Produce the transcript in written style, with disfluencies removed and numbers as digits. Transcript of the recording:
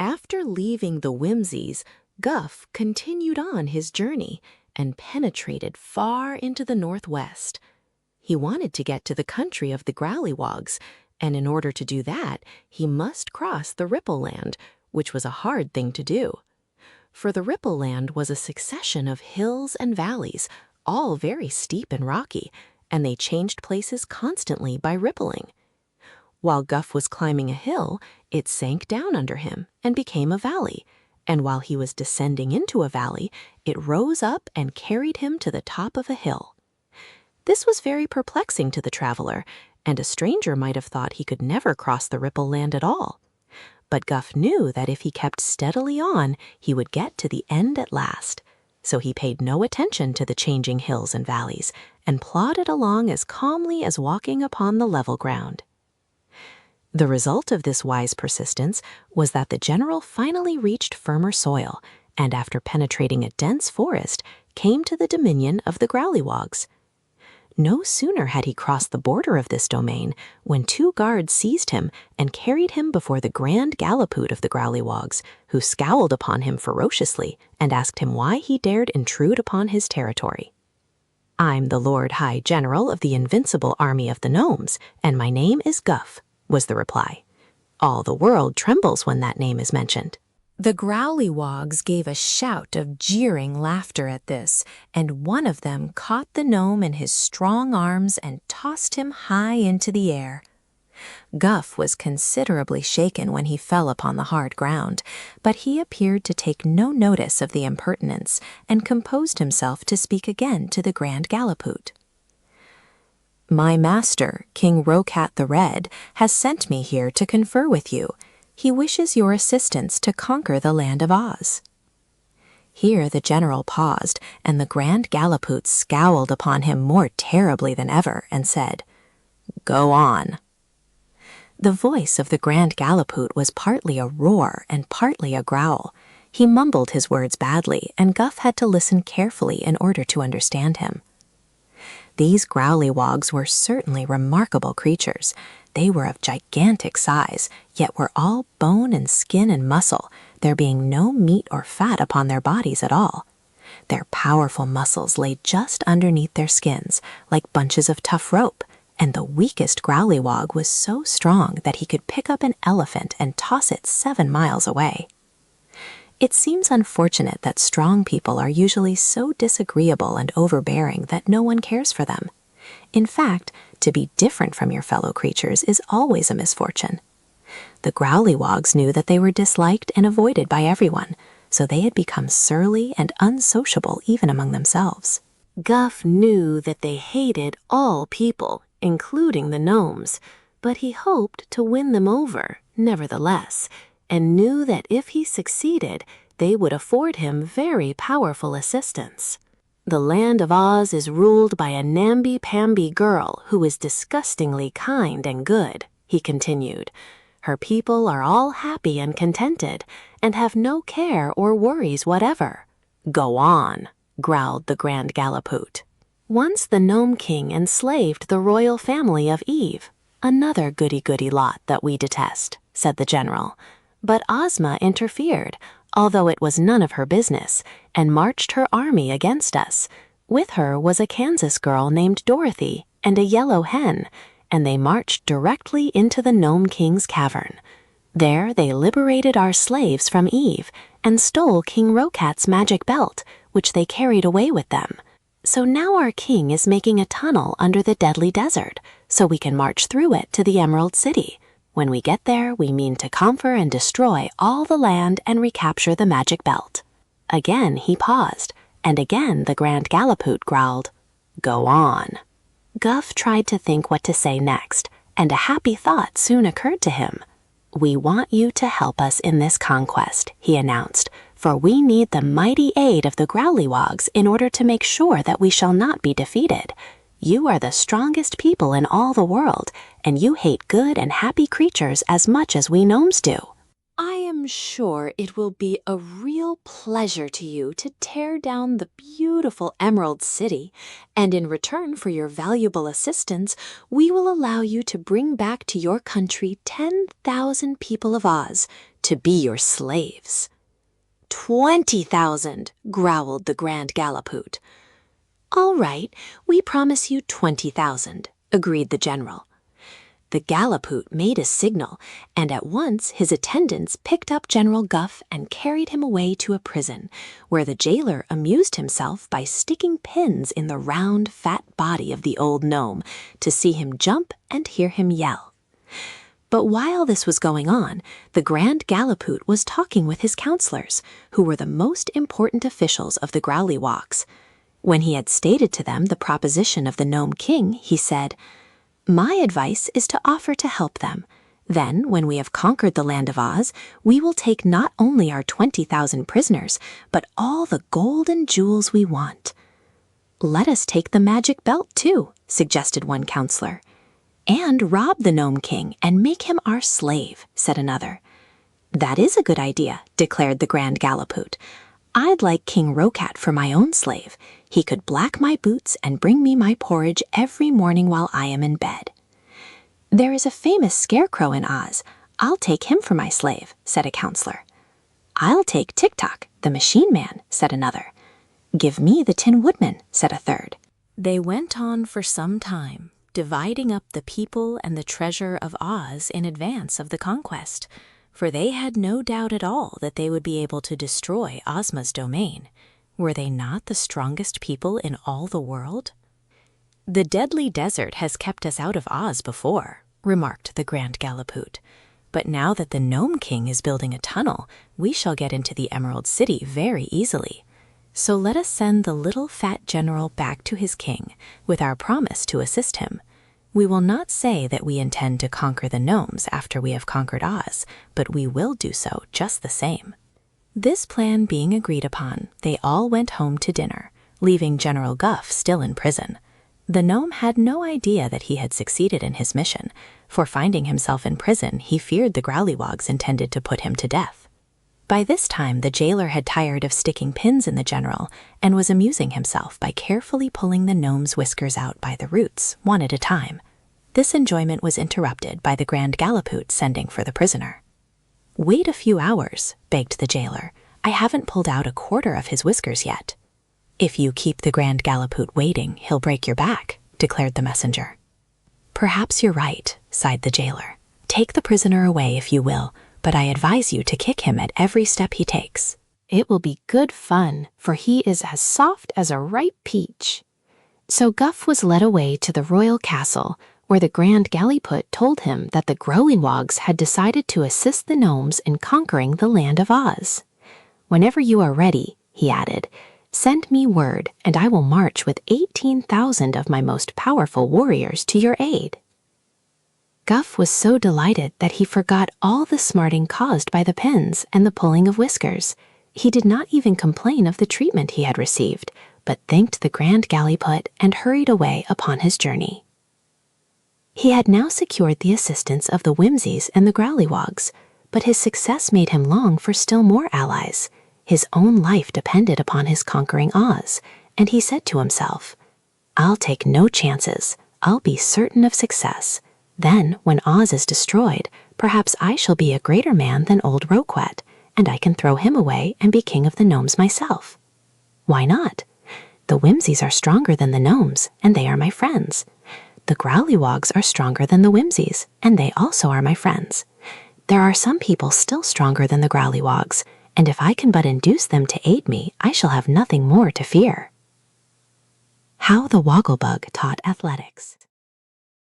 After leaving the Whimsies, Guff continued on his journey and penetrated far into the northwest. He wanted to get to the country of the Growlywogs, and in order to do that, he must cross the Ripple Land, which was a hard thing to do. For the Ripple Land was a succession of hills and valleys, all very steep and rocky, and they changed places constantly by rippling. While Guff was climbing a hill, it sank down under him and became a valley, and while he was descending into a valley, it rose up and carried him to the top of a hill. This was very perplexing to the traveler, and a stranger might have thought he could never cross the Ripple Land at all. But Guff knew that if he kept steadily on, he would get to the end at last. So he paid no attention to the changing hills and valleys, and plodded along as calmly as walking upon the level ground. The result of this wise persistence was that the general finally reached firmer soil, and after penetrating a dense forest, came to the dominion of the Growlywogs. No sooner had he crossed the border of this domain when 2 guards seized him and carried him before the Grand Gallipoot of the Growlywogs, who scowled upon him ferociously and asked him why he dared intrude upon his territory. "I'm the Lord High General of the invincible army of the Gnomes, and my name is Guff," was the reply. All the world trembles when that name is mentioned. The Growlywogs gave a shout of jeering laughter at this, and one of them caught the gnome in his strong arms and tossed him high into the air. Guff was considerably shaken when he fell upon the hard ground, but he appeared to take no notice of the impertinence and composed himself to speak again to the Grand Gallipoot. "My master, King Rocat the Red, has sent me here to confer with you. He wishes your assistance to conquer the land of Oz." Here the general paused, and the Grand Gallipoot scowled upon him more terribly than ever and said, "Go on." The voice of the Grand Gallipoot was partly a roar and partly a growl. He mumbled his words badly, and Guff had to listen carefully in order to understand him. These Growlywogs were certainly remarkable creatures. They were of gigantic size, yet were all bone and skin and muscle, there being no meat or fat upon their bodies at all. Their powerful muscles lay just underneath their skins, like bunches of tough rope, and the weakest Growlywog was so strong that he could pick up an elephant and toss it 7 miles away. It seems unfortunate that strong people are usually so disagreeable and overbearing that no one cares for them. In fact, to be different from your fellow creatures is always a misfortune. The Growlywogs knew that they were disliked and avoided by everyone, so they had become surly and unsociable even among themselves. Guff knew that they hated all people, including the gnomes, but he hoped to win them over, nevertheless, and knew that if he succeeded, they would afford him very powerful assistance. "The land of Oz is ruled by a namby-pamby girl who is disgustingly kind and good," he continued. "Her people are all happy and contented, and have no care or worries whatever." "Go on," growled the Grand Gallipoot. "Once the Nome King enslaved the royal family of Eve, another goody-goody lot that we detest," said the general. "But Ozma interfered, although it was none of her business, and marched her army against us. With her was a Kansas girl named Dorothy and a yellow hen, and they marched directly into the Nome King's cavern. There they liberated our slaves from Eve and stole King Rocat's magic belt, which they carried away with them. So now our king is making a tunnel under the deadly desert, so we can march through it to the Emerald City. When we get there, we mean to conquer and destroy all the land and recapture the magic belt." Again he paused, and again the Grand Gallipoot growled, "Go on." Guff tried to think what to say next, and a happy thought soon occurred to him. "We want you to help us in this conquest," he announced, "for we need the mighty aid of the Growlywogs in order to make sure that we shall not be defeated. You are the strongest people in all the world, and you hate good and happy creatures as much as we gnomes do. I am sure it will be a real pleasure to you to tear down the beautiful Emerald City, and in return for your valuable assistance, we will allow you to bring back to your country 10,000 people of Oz to be your slaves." 20,000, growled the Grand Gallipoot. "All right, we promise you 20,000, agreed the general. The Gallipoot made a signal, and at once his attendants picked up General Guff and carried him away to a prison, where the jailer amused himself by sticking pins in the round, fat body of the old gnome to see him jump and hear him yell. But while this was going on, the Grand Gallipoot was talking with his counselors, who were the most important officials of the Growlywalks. When he had stated to them the proposition of the Nome King, he said, "My advice is to offer to help them. Then, when we have conquered the land of Oz, we will take not only our 20,000 prisoners, but all the gold and jewels we want." "Let us take the magic belt, too," suggested one counselor. "And rob the Nome King and make him our slave," said another. "That is a good idea," declared the Grand Gallipoot. "I'd like King Rocat for my own slave. He could black my boots and bring me my porridge every morning while I am in bed." "There is a famous scarecrow in Oz. I'll take him for my slave," said a counselor. "I'll take Tik-Tok, the machine man," said another. "Give me the Tin Woodman," said a third. They went on for some time, dividing up the people and the treasure of Oz in advance of the conquest, for they had no doubt at all that they would be able to destroy Ozma's domain. Were they not the strongest people in all the world? "The deadly desert has kept us out of Oz before," remarked the Grand Gallipoot. "But now that the Nome King is building a tunnel, we shall get into the Emerald City very easily. So let us send the little fat general back to his king, with our promise to assist him. We will not say that we intend to conquer the gnomes after we have conquered Oz, but we will do so just the same." This plan being agreed upon, they all went home to dinner, leaving General Guff still in prison. The gnome had no idea that he had succeeded in his mission, for finding himself in prison, he feared the Growlywogs intended to put him to death. By this time, the jailer had tired of sticking pins in the general and was amusing himself by carefully pulling the gnome's whiskers out by the roots, one at a time. This enjoyment was interrupted by the Grand Gallipoot sending for the prisoner. "Wait a few hours," begged the jailer. "I haven't pulled out a quarter of his whiskers yet." "If you keep the Grand Gallipoot waiting, he'll break your back," declared the messenger. "Perhaps you're right," sighed the jailer. "Take the prisoner away if you will, but I advise you to kick him at every step he takes. It will be good fun, for he is as soft as a ripe peach." So Guff was led away to the royal castle, where the Grand Gallipoot told him that the Growlywogs had decided to assist the gnomes in conquering the land of Oz. "Whenever you are ready," he added, "send me word, and I will march with 18,000 of my most powerful warriors to your aid." Guff was so delighted that he forgot all the smarting caused by the pins and the pulling of whiskers. He did not even complain of the treatment he had received, but thanked the Grand Gallipoot and hurried away upon his journey. He had now secured the assistance of the Whimsies and the Growlywogs, but his success made him long for still more allies. His own life depended upon his conquering Oz, and he said to himself, "I'll take no chances. I'll be certain of success. Then, when Oz is destroyed, perhaps I shall be a greater man than old Roquet, and I can throw him away and be king of the gnomes myself. Why not? The Whimsies are stronger than the gnomes, and they are my friends. The Growlywogs are stronger than the Whimsies, and they also are my friends. There are some people still stronger than the Growlywogs, and if I can but induce them to aid me, I shall have nothing more to fear." How the Wogglebug Taught Athletics.